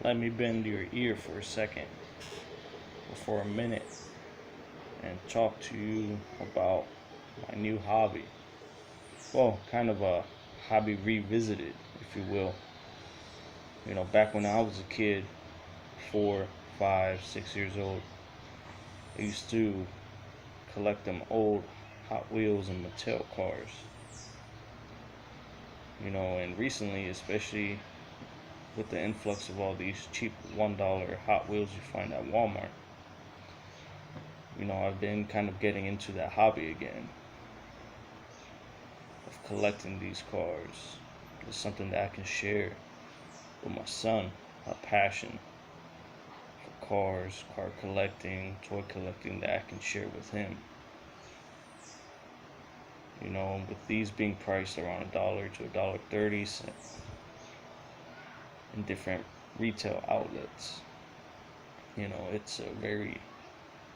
Let me bend your ear for a second, or for a minute, and talk to you about my new hobby. Well, kind of a hobby revisited, if you will. Back when I was a kid, 4, 5, 6 years old, I used to collect them old Hot Wheels and Mattel cars. And recently, especially with the influx of all these cheap $1 Hot Wheels you find at Walmart, I've been kind of getting into that hobby again of collecting these cars. It's something that I can share with my son, a passion for cars, car collecting, toy collecting that I can share with him. With these being priced around $1 to $1.30 in different retail outlets. It's a very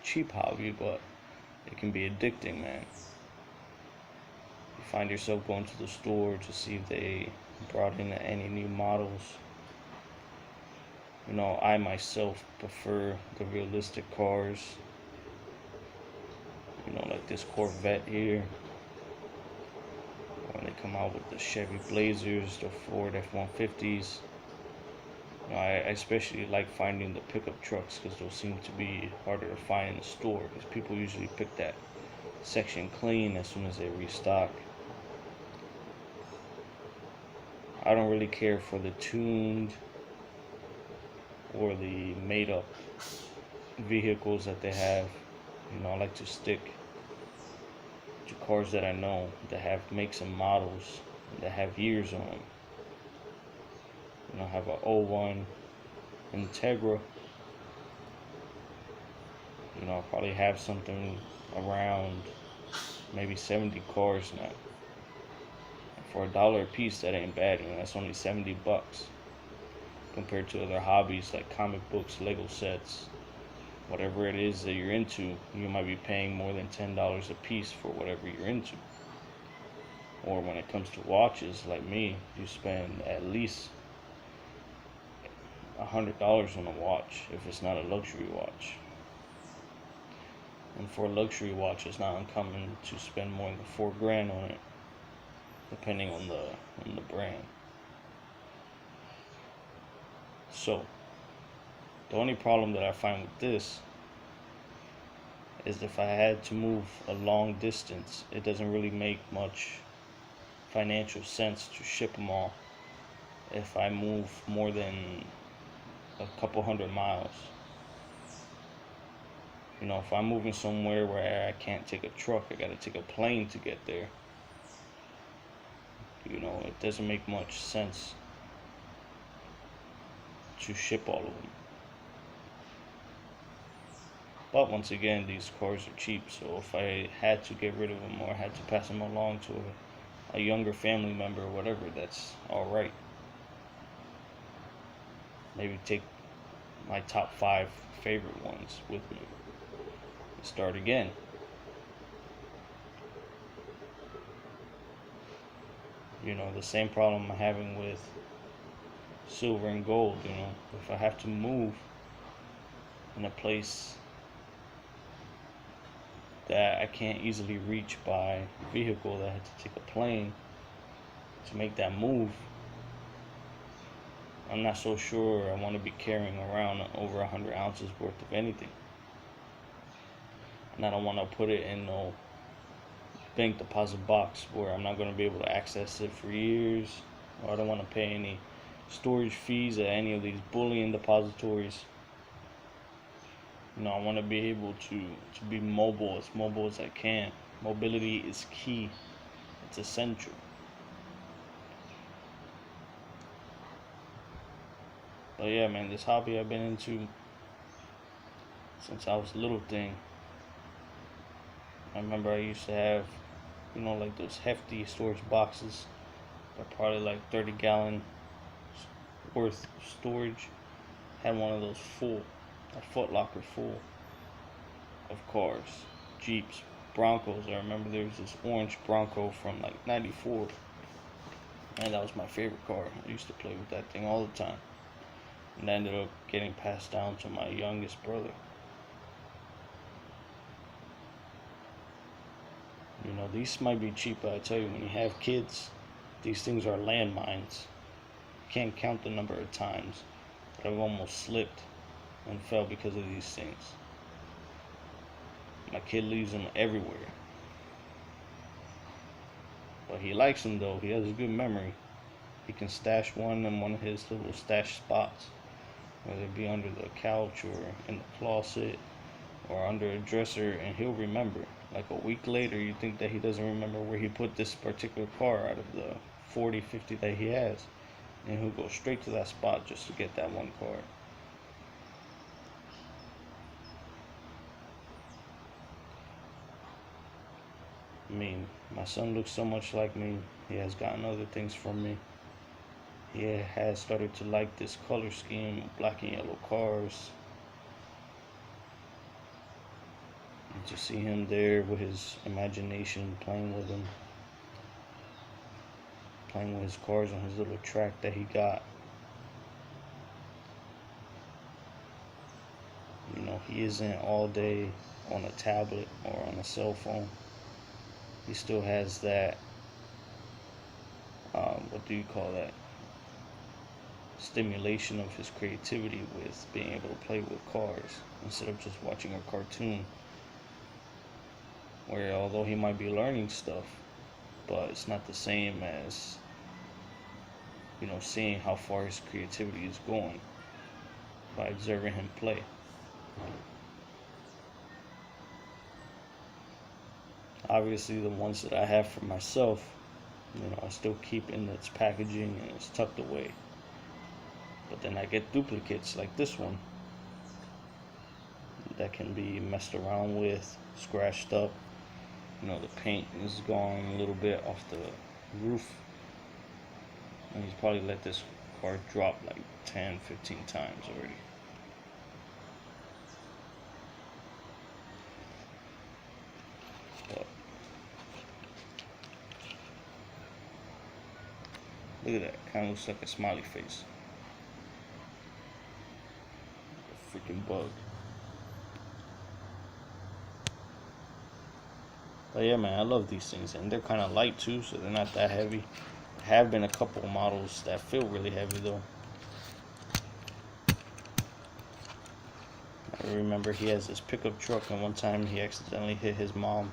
cheap hobby, but it can be addicting, man. You find yourself going to the store to see if they brought in any new models. I myself prefer the realistic cars. Like this Corvette here. When they come out with the Chevy Blazers, the Ford F-150s. I especially like finding the pickup trucks because those seem to be harder to find in the store because people usually pick that section clean as soon as they restock. I don't really care for the tuned or the made up vehicles that they have. I like to stick to cars that I know that have makes and models that have years on them. I have a '01 Integra. I'll probably have something around maybe 70 cars now. And for $1 a piece, that ain't bad. That's only $70 compared to other hobbies like comic books, Lego sets, whatever it is that you're into. You might be paying more than $10 a piece for whatever you're into. Or when it comes to watches, like me, you spend at least $100 on a watch if it's not a luxury watch. And for a luxury watch, it's not uncommon to spend more than $4,000 on it, depending on the brand. So, the only problem that I find with this is if I had to move a long distance, it doesn't really make much financial sense to ship them all if I move more than a couple hundred miles. If I'm moving somewhere where I can't take a truck, I gotta take a plane to get there. It doesn't make much sense to ship all of them. But once again, these cars are cheap, so if I had to get rid of them or had to pass them along to a younger family member or whatever, that's alright. Maybe take my top 5 favorite ones with me and start again. The same problem I'm having with silver and gold. If I have to move in a place that I can't easily reach by vehicle, that I had to take a plane to make that move, I'm not so sure I want to be carrying around over 100 ounces worth of anything. And I don't want to put it in no bank deposit box where I'm not going to be able to access it for years. Or I don't want to pay any storage fees at any of these bullion depositories. I want to be able to be mobile as I can. Mobility is key. It's essential. But yeah, man, this hobby I've been into since I was a little thing. I remember I used to have, like those hefty storage boxes. They're probably like 30-gallon worth of storage. Had one of those full, a Foot Locker full of cars, Jeeps, Broncos. I remember there was this orange Bronco from like '94. And that was my favorite car. I used to play with that thing all the time. and that ended up getting passed down to my youngest brother. You know, these might be cheap, but I tell you, when you have kids, these things are landmines. You can't count the number of times that I've almost slipped and fell because of these things. My kid leaves them everywhere. But he likes them though. He has a good memory. He can stash one in one of his little stash spots, whether it be under the couch or in the closet or under a dresser, and he'll remember. Like a week later, you think that he doesn't remember where he put this particular car out of the 40, 50 that he has, and he'll go straight to that spot just to get that one car. I mean, my son looks so much like me. He has gotten other things from me. He has started to like this color scheme, black and yellow cars. And to see him there with his imagination, playing with them, playing with his cars on his little track that he got. You know, he isn't all day on a tablet or on a cell phone. He still has that, what do you call that? Stimulation of his creativity with being able to play with cars instead of just watching a cartoon. Where although he might be learning stuff, but it's not the same as, you know, seeing how far his creativity is going by observing him play. Obviously, the ones that I have for myself, you know, I still keep in its packaging and it's tucked away. But then I get duplicates like this one that can be messed around with, scratched up. You know, the paint is gone a little bit off the roof. And he's probably let this car drop like 10, 15 times already. But look at that. Kind of looks like a smiley face. A freaking bug. But yeah, man, I love these things, and they're kind of light too, so they're not that heavy. There have been a couple of models that feel really heavy though. I remember he has this pickup truck, and one time he accidentally hit his mom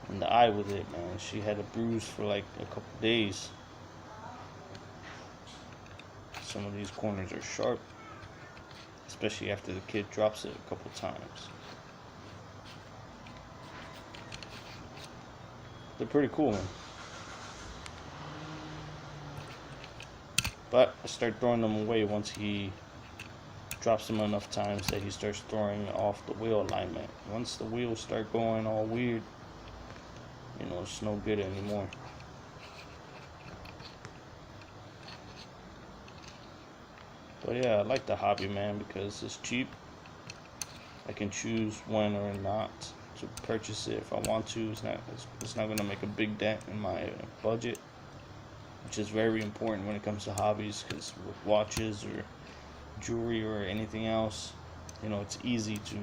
in the eye with it, man. She had a bruise for like a couple days. Some of these corners are sharp, especially after the kid drops it a couple times. They're pretty cool, man. But I start throwing them away once he drops them enough times that he starts throwing off the wheel alignment. Once the wheels start going all weird, you know, it's no good anymore. But yeah, I like the hobby, man, because it's cheap. I can choose when or not to purchase it if I want to. It's not going to make a big dent in my budget, which is very important when it comes to hobbies, because with watches or jewelry or anything else, you know, it's easy to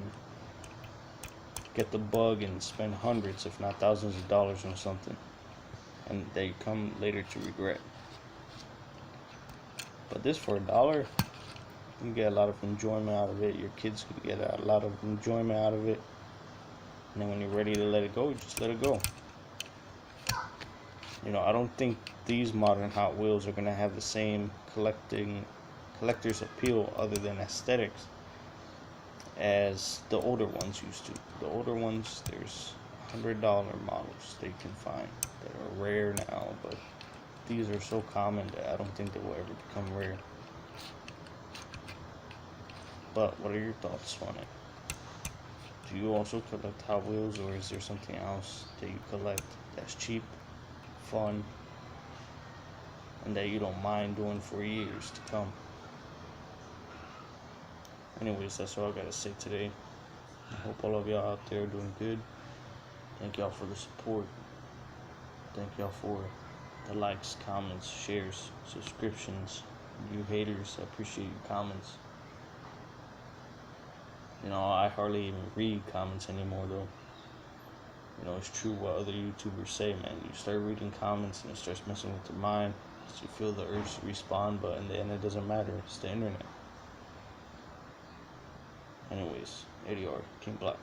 get the bug and spend hundreds if not thousands of dollars on something, and they come later to regret. But this for $1, you can get a lot of enjoyment out of it. Your kids can get a lot of enjoyment out of it. And then when you're ready to let it go, you just let it go. You know, I don't think these modern Hot Wheels are going to have the same collector's appeal other than aesthetics as the older ones used to. The older ones, there's $100 models they can find that are rare now, but these are so common that I don't think they will ever become rare. But what are your thoughts on it? Do you also collect Hot Wheels, or is there something else that you collect that's cheap, fun, and that you don't mind doing for years to come? Anyways, that's all I gotta say today. I hope all of y'all out there are doing good. Thank y'all for the support. Thank y'all for the likes, comments, shares, subscriptions, You haters, I appreciate your comments. You know, I hardly even read comments anymore, though. You know, it's true what other YouTubers say, man. You start reading comments and it starts messing with your mind. You feel the urge to respond, but in the end, it doesn't matter. It's the internet. Anyways, ADR, King Black.